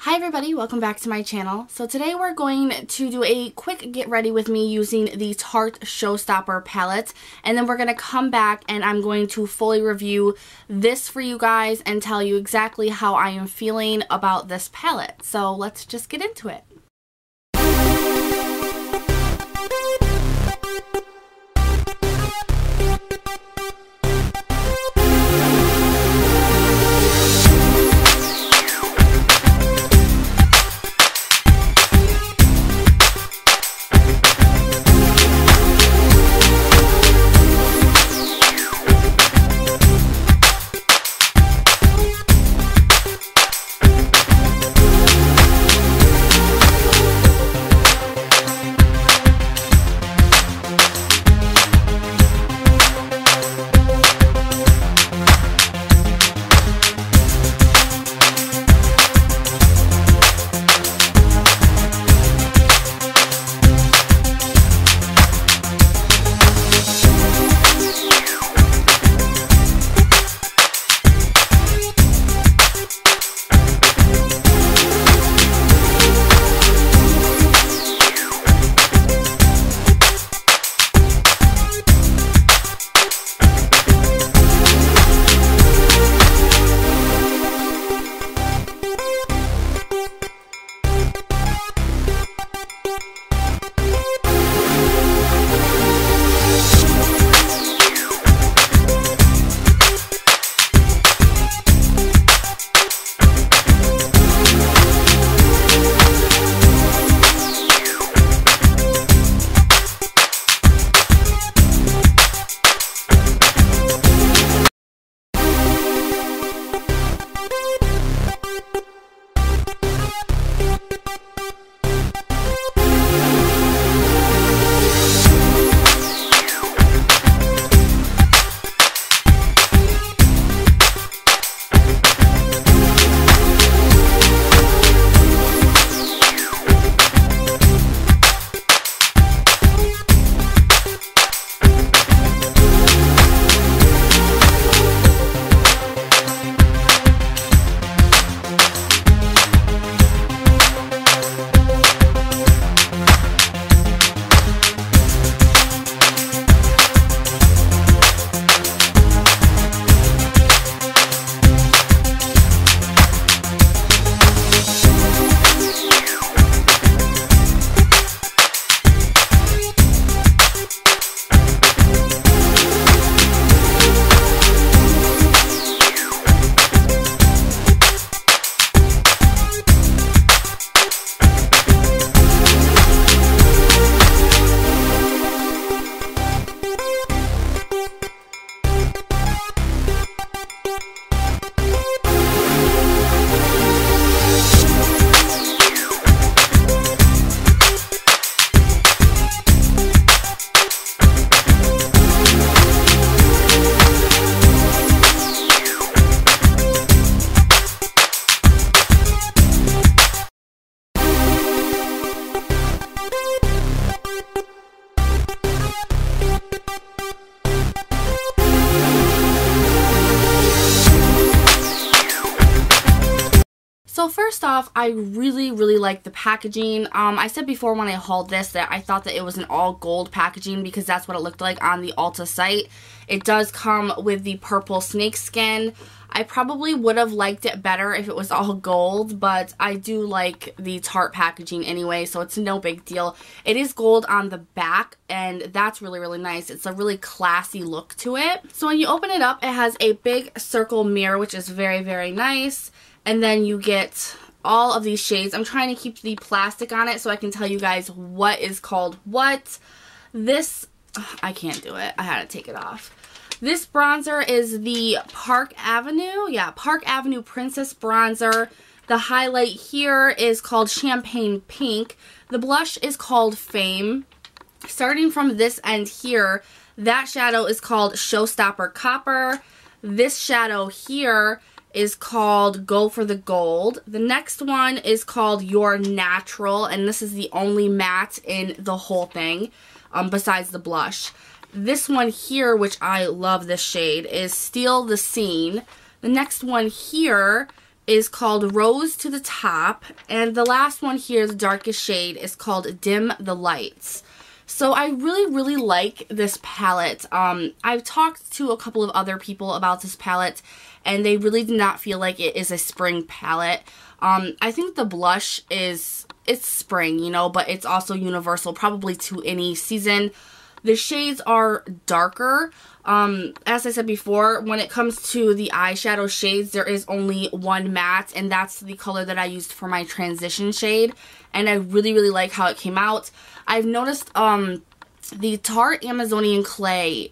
Hi everybody, welcome back to my channel. So today we're going to do a quick get ready with me using the Tarte Showstopper Palette, and then we're going to come back and I'm going to fully review this for you guys and tell you exactly how I am feeling about this palette. So let's just get into it. So first off, I really like the packaging. I said before when I hauled this that I thought that it was an all gold packaging because that's what it looked like on the Ulta site. It does come with the purple snake skin. I probably would have liked it better if it was all gold, but I do like the Tarte packaging anyway, so it's no big deal. It is gold on the back, and that's really nice. It's a really classy look to it. So when you open it up, it has a big circle mirror, which is very nice. And then you get all of these shades. I'm trying to keep the plastic on it so I can tell you guys what is called what. This, I can't do it. I had to take it off. This bronzer is the Park Avenue. Yeah, Park Avenue Princess Bronzer. The highlight here is called Champagne Pink. The blush is called Fame. Starting from this end here, that shadow is called Showstopper Copper. This shadow here is called Go for the Gold. The next one is called Your Natural, and this is the only matte in the whole thing, besides the blush. This one here, which I love this shade, is Steal the Scene. The next one here is called Rose to the Top, and the last one here, the darkest shade, is called Dim the Lights. So I really like this palette. I've talked to a couple of other people about this palette, and they really do not feel like it is a spring palette. I think the blush it's spring, you know, but it's also universal, probably to any season. The shades are darker. As I said before, when it comes to the eyeshadow shades, there is only one matte, and that's the color that I used for my transition shade, and I really like how it came out. I've noticed the Tarte Amazonian Clay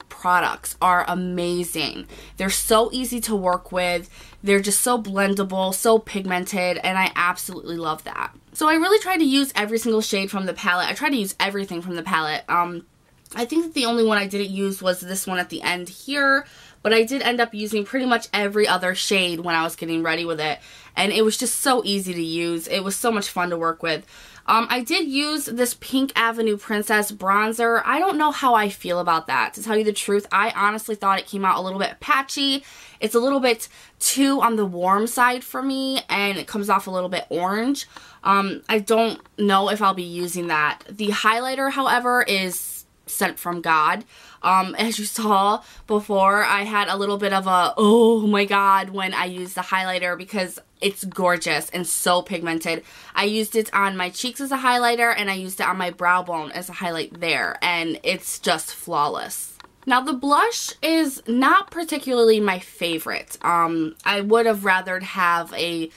products are amazing. They're so easy to work with. They're just so blendable, so pigmented, and I absolutely love that. So I really tried to use every single shade from the palette. I tried to use everything from the palette. I think that the only one I didn't use was this one at the end here, but I did end up using pretty much every other shade when I was getting ready with it, and it was just so easy to use. It was so much fun to work with. I did use this Pink Avenue Princess bronzer. I don't know how I feel about that, to tell you the truth. I honestly thought it came out a little bit patchy. It's a little bit too on the warm side for me, and it comes off a little bit orange. I don't know if I'll be using that. The highlighter, however, is sent from God. As you saw before, I had a little bit of a, oh my god, when I used the highlighter, because it's gorgeous and so pigmented. I used it on my cheeks as a highlighter, and I used it on my brow bone as a highlight there, and it's just flawless. Now, the blush is not particularly my favorite. I would have rathered have a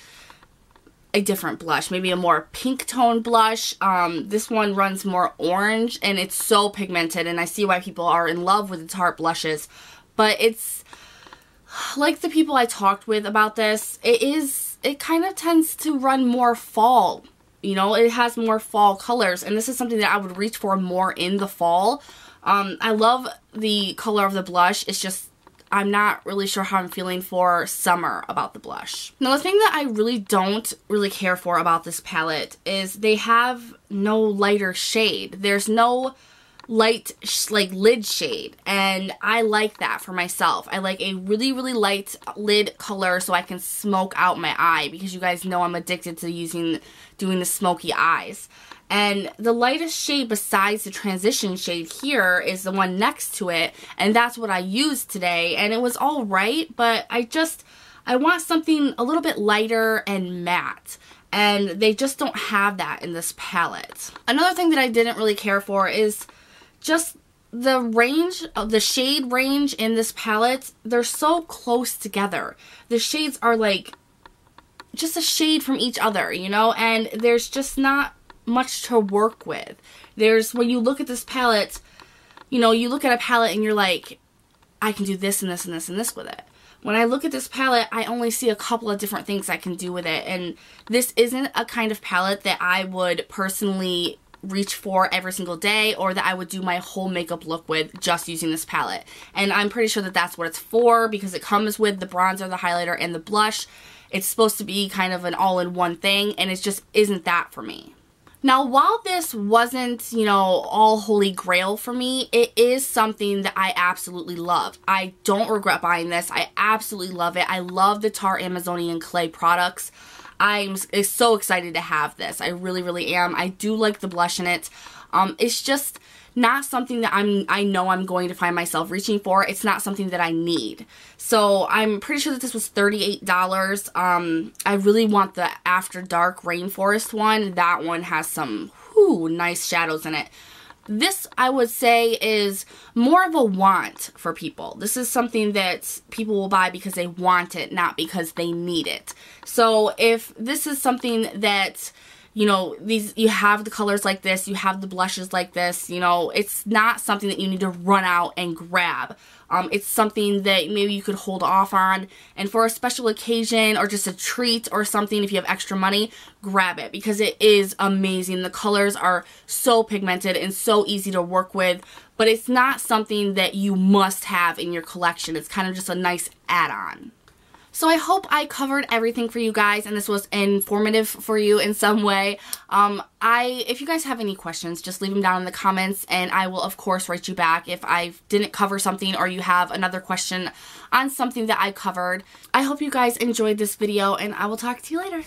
different blush, maybe a more pink tone blush. This one runs more orange, and it's so pigmented, and I see why people are in love with the Tarte blushes, but it's like the people I talked with about this, it kind of tends to run more fall. You know, it has more fall colors, and this is something that I would reach for more in the fall. I love the color of the blush. It's just I'm not really sure how I'm feeling for summer about the blush. Now, the thing that I don't really care for about this palette is they have no lighter shade. There's no light like lid shade, and I like that for myself. I like a really light lid color so I can smoke out my eye, because you guys know I'm addicted to doing the smoky eyes. And the lightest shade besides the transition shade here is the one next to it, and that's what I used today, and it was all right, but I want something a little bit lighter and matte, and they just don't have that in this palette. Another thing that I didn't really care for is just the range of the shade range in this palette. They're so close together. The shades are like just a shade from each other, you know, and there's just not much to work with. When you look at this palette, you know, you look at a palette and you're like, I can do this and this and this and this with it. When I look at this palette, I only see a couple of different things I can do with it, and this isn't a kind of palette that I would personally reach for every single day, or that I would do my whole makeup look with just using this palette. And I'm pretty sure that that's what it's for, because it comes with the bronzer, the highlighter, and the blush. It's supposed to be kind of an all-in-one thing, and it just isn't that for me. Now, while this wasn't, you know, all holy grail for me, it is something that I absolutely loved. I don't regret buying this. I absolutely love it. I love the Tarte Amazonian Clay products. I'm so excited to have this. I really am. I do like the blush in it. It's just not something that I know I'm going to find myself reaching for. It's not something that I need. So I'm pretty sure that this was $38. I really want the After Dark Rainforest one. That one has some nice shadows in it. This, I would say, is more of a want for people. This is something that people will buy because they want it, not because they need it. So if this is something that, you know, you have the colors like this, you have the blushes like this, you know, it's not something that you need to run out and grab. It's something that maybe you could hold off on, and for a special occasion or just a treat or something, if you have extra money, grab it, because it is amazing. The colors are so pigmented and so easy to work with, but it's not something that you must have in your collection. It's kind of just a nice add-on. So I hope I covered everything for you guys and this was informative for you in some way. If you guys have any questions, just leave them down in the comments and I will of course write you back if I didn't cover something or you have another question on something that I covered. I hope you guys enjoyed this video and I will talk to you later.